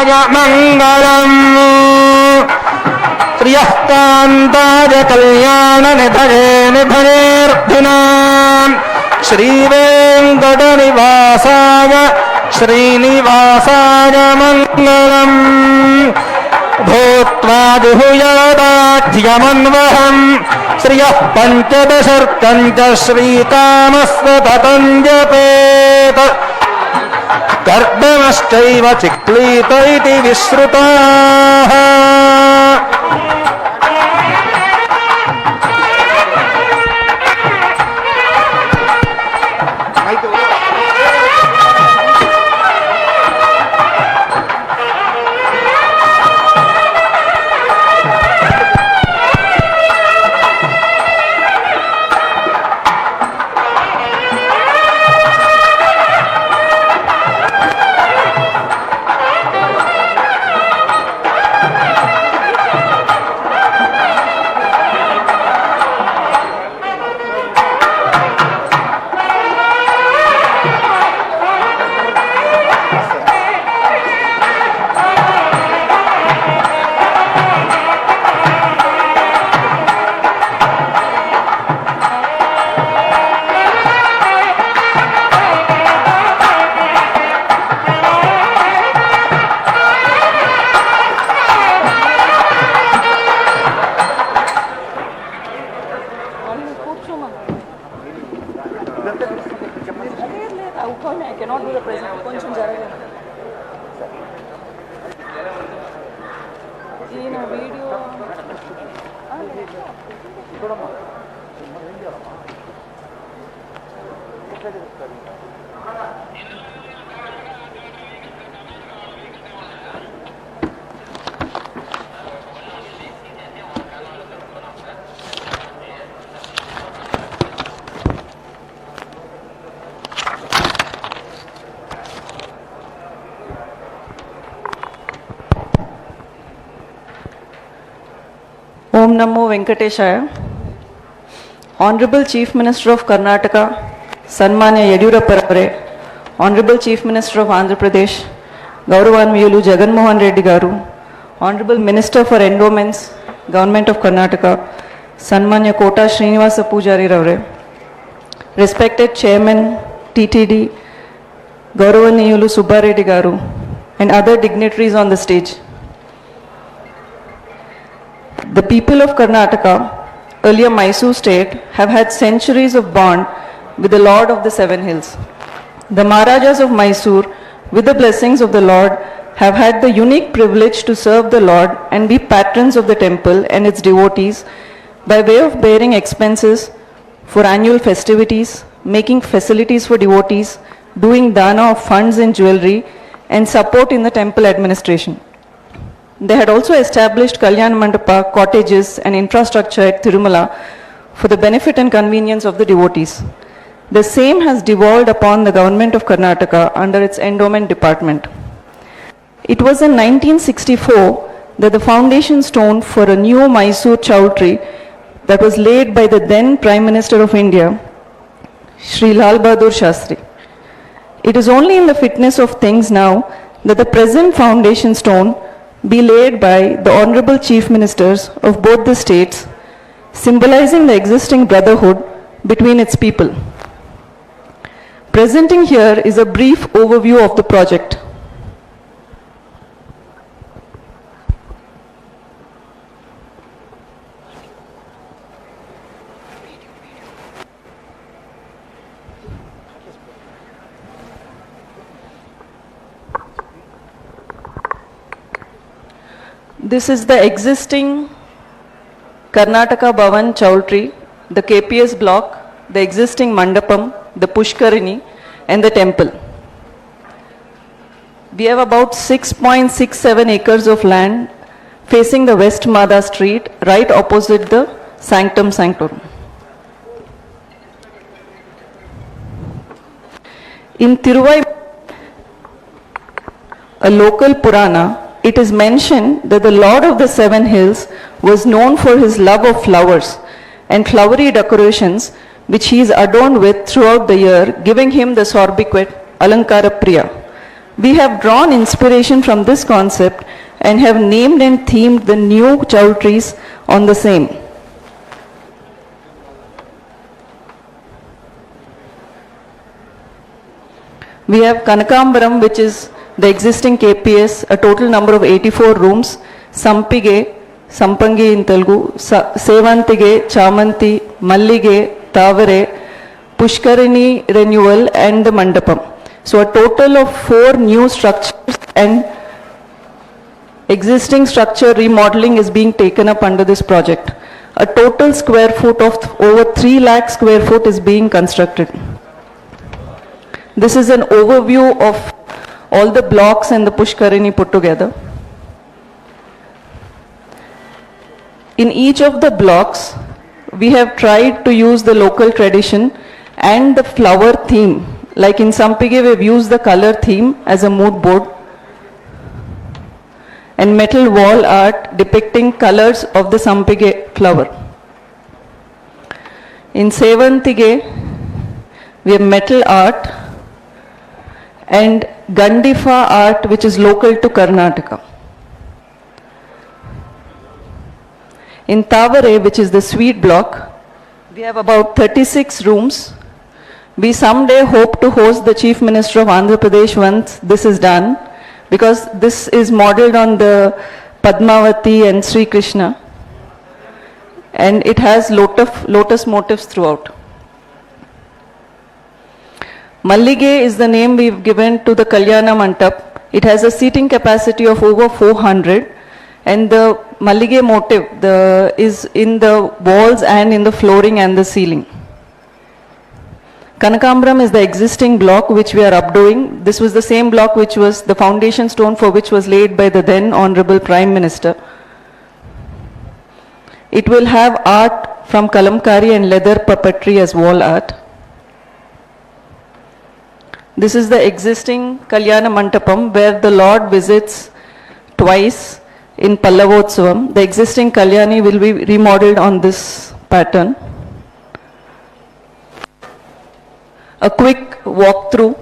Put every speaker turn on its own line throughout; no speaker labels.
शिवाय मङ्गलम् श्रियःकान्ताय कल्याणनिधये निधयेऽर्थिनाम् श्रीवेङ्कटनिवासाय श्रीनिवासाय मङ्गलम् भूत्वा जुहुयादाज्यमन्वहम् श्रियः पञ्चदशर्कम् च श्रीकामस्वततं जपेत् कर्दमश्चैव चिक्लीत इति विश्रुताः
Om Namo Venkateshaya. Honorable Chief Minister of Karnataka, Sanmanya Yediyurappa Avare, Honorable Chief Minister of Andhra Pradesh, Gauravanviyulu Jagan Mohan Reddy Garu, Honorable Minister for Endowments, Government of Karnataka, Sanmanya Kota Srinivasa Pujari Avare, respected Chairman, TTD, Gauravanviyulu Subba Reddy Garu, and other dignitaries on the stage. The people of Karnataka, earlier Mysore state, have had centuries of bond with the Lord of the Seven Hills. The Maharajas of Mysore, with the blessings of the Lord, have had the unique privilege to serve the Lord and be patrons of the temple and its devotees by way of bearing expenses for annual festivities, making facilities for devotees, doing dana of funds and jewelry, and support in the temple administration. They had also established Kalyan Mandapa, cottages and infrastructure at Tirumala for the benefit and convenience of the devotees. The same has devolved upon the government of Karnataka under its endowment department. It was in 1964 that the foundation stone for a new Mysore chowtry that was laid by the then Prime Minister of India, Sri Lal Bahadur Shastri. It is only in the fitness of things now that the present foundation stone be laid by the Honorable Chief Ministers of both the states, symbolizing the existing brotherhood between its people. Presenting here is a brief overview of the project. This is the existing Karnataka Bhavan Chowtry, the KPS block, the existing Mandapam, the Pushkarini and the temple. We have about 6.67 acres of land facing the West Mada Street, right opposite the Sanctum Sanctorum. In Tiruvai, a local Purana, it is mentioned that the Lord of the Seven Hills was known for his love of flowers and flowery decorations which he is adorned with throughout the year, giving him the sobriquet Alankara Priya, We have drawn inspiration from this concept and have named and themed the new chowtrees on the same. We have Kanakambaram, which is the existing KPS, a total number of 84 rooms, Sampige, Sampangi in Telugu, Sevantige, Chamanti, Mallige, Tavare, Pushkarini renewal and the Mandapam. So a total of 4 new structures and existing structure remodeling is being taken up under this project. A total square foot of over 3 lakh square foot is being constructed. This is an overview of all the blocks and the Pushkarini put together. In each of the blocks, we have tried to use the local tradition and the flower theme. Like in Sampige, we've used the color theme as a mood board and metal wall art depicting colors of the Sampige flower. In Sevantige, we have metal art and Gandifa art, which is local to Karnataka. In Tavare, which is the sweet block, we have about 36 rooms. We someday hope to host the Chief Minister of Andhra Pradesh once this is done, because this is modeled on the Padmavati and Sri Krishna, and it has lotus motifs throughout. Mallige is the name we've given to the Kalyana Mandap. It has a seating capacity of over 400, and the Mallige motif is in the walls and in the flooring and the ceiling. Kanakambaram is the existing block which we are updoing. This was the same block which was the foundation stone for which was laid by the then Honorable Prime Minister. It will have art from kalamkari and leather puppetry as wall art. This is the existing Kalyana Mandapam where the Lord visits twice in Pallavotsavam. The existing Kalyani will be remodeled on this pattern. A quick walkthrough.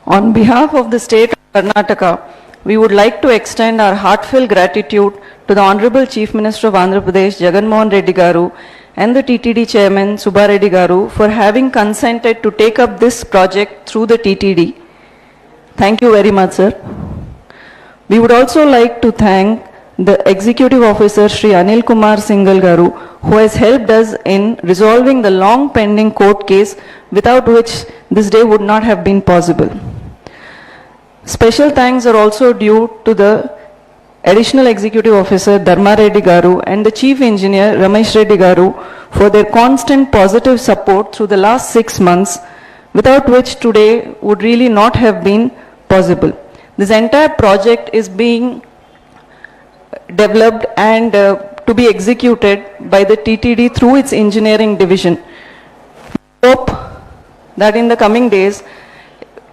On behalf of the state of Karnataka, we would like to extend our heartfelt gratitude to the Honorable Chief Minister of Andhra Pradesh, Jagan Mohan Reddy Garu, and the TTD Chairman, Subba Reddy Garu, for having consented to take up this project through the TTD. Thank you very much, sir. We would also like to thank the Executive Officer, Shri Anil Kumar Singhal Garu, who has helped us in resolving the long pending court case, without which this day would not have been possible. Special thanks are also due to the Additional Executive Officer Dharma Reddy Garu and the Chief Engineer Ramesh Reddy Garu for their constant positive support through the last 6 months, without which today would really not have been possible. This entire project is being developed and to be executed by the TTD through its engineering division. Hope that in the coming days,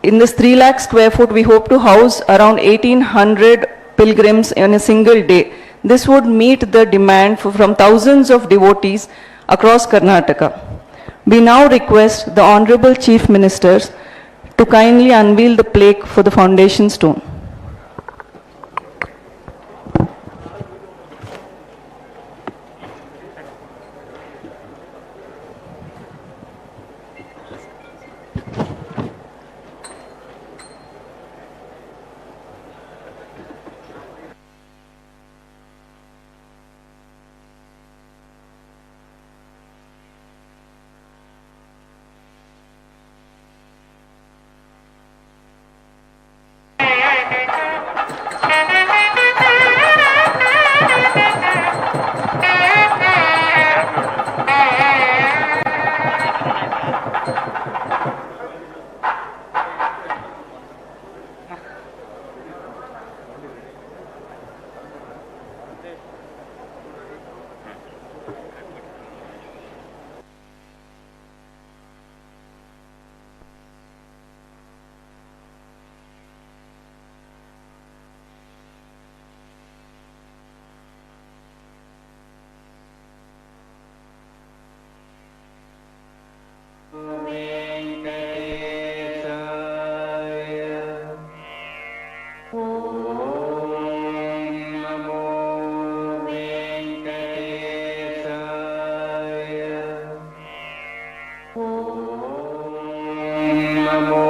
in this 3 lakh square foot, we hope to house around 1800 pilgrims in a single day. This would meet the demand from thousands of devotees across Karnataka. We now request the Honorable Chief Ministers to kindly unveil the plaque for the foundation stone.
Namo